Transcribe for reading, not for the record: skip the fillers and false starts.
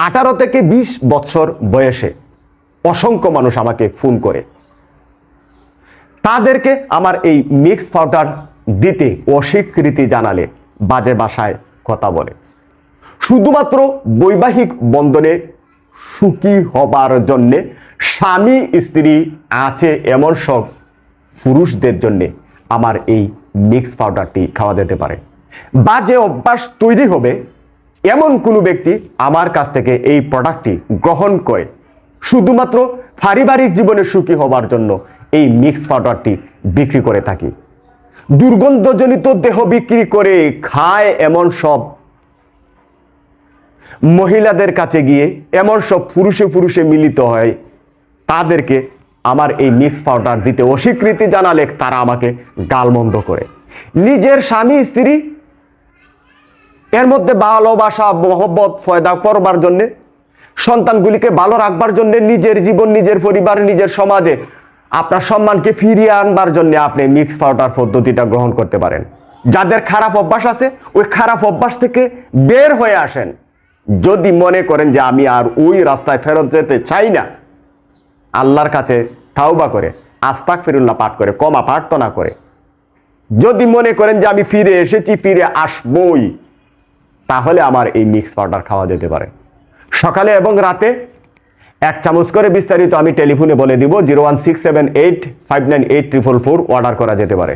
18 থেকে 20 বছর বয়সে অসংখ্য মানুষ আমাকে ফোন করে, তাদেরকে আমার এই মিক্স পাউডার দিতে অস্বীকৃতি জানালে বাজে ভাষায় কথা বলে। শুধুমাত্র বৈবাহিক বন্ধনে সুখী হবার জন্যে স্বামী স্ত্রী আছে এমন সব পুরুষদের জন্যে আমার এই মিক্স পাউডারটি খাওয়া যেতে পারে। বাজে অভ্যাস তৈরি হবে এমন কোনো ব্যক্তি আমার কাছ থেকে এই প্রোডাক্টটি গ্রহণ করে শুধুমাত্র পারিবারিক জীবনে সুখী হবার জন্য এই মিক্স পাউডারটি বিক্রি করে থাকি। দুর্গন্ধজনিত দেহ বিক্রি করে খায় এমন সব মহিলাদের কাছে গিয়ে এমন সব পুরুষে মিলিত হয়, তাদেরকে আমার এই মিক্স পাউডার দিতে অস্বীকৃতি জানালে তারা আমাকে গালমন্দ করে। নিজের স্বামী স্ত্রী এর মধ্যে ভালোবাসা মহব্বত পয়দা করবার জন্যে, সন্তানগুলিকে ভালো রাখবার জন্যে, নিজের জীবন, নিজের পরিবার, নিজের সমাজে আপনার সম্মানকে ফিরিয়ে আনবার জন্য আপনি মিক্স পাউডার পদ্ধতিটা গ্রহণ করতে পারেন। যাদের খারাপ অভ্যাস আছে ওই খারাপ অভ্যাস থেকে বের হয়ে আসেন। যদি মনে করেন যে আমি আর ওই রাস্তায় ফেরত যেতে চাই না, আল্লাহর কাছে তাওবা করে আস্তাগফিরুল্লাহ পাঠ করে ক্ষমা প্রার্থনা করে যদি মনে করেন যে আমি ফিরে এসেছি, ফিরে আসবই, তাহলে আমার এই মিক্স পাউডার খাওয়া যেতে পারে। সকালে এবং রাতে 1 চামচ করে, বিস্তারিত আমি টেলিফোনে বলে দিব 01678598444 অর্ডার করা যেতে পারে।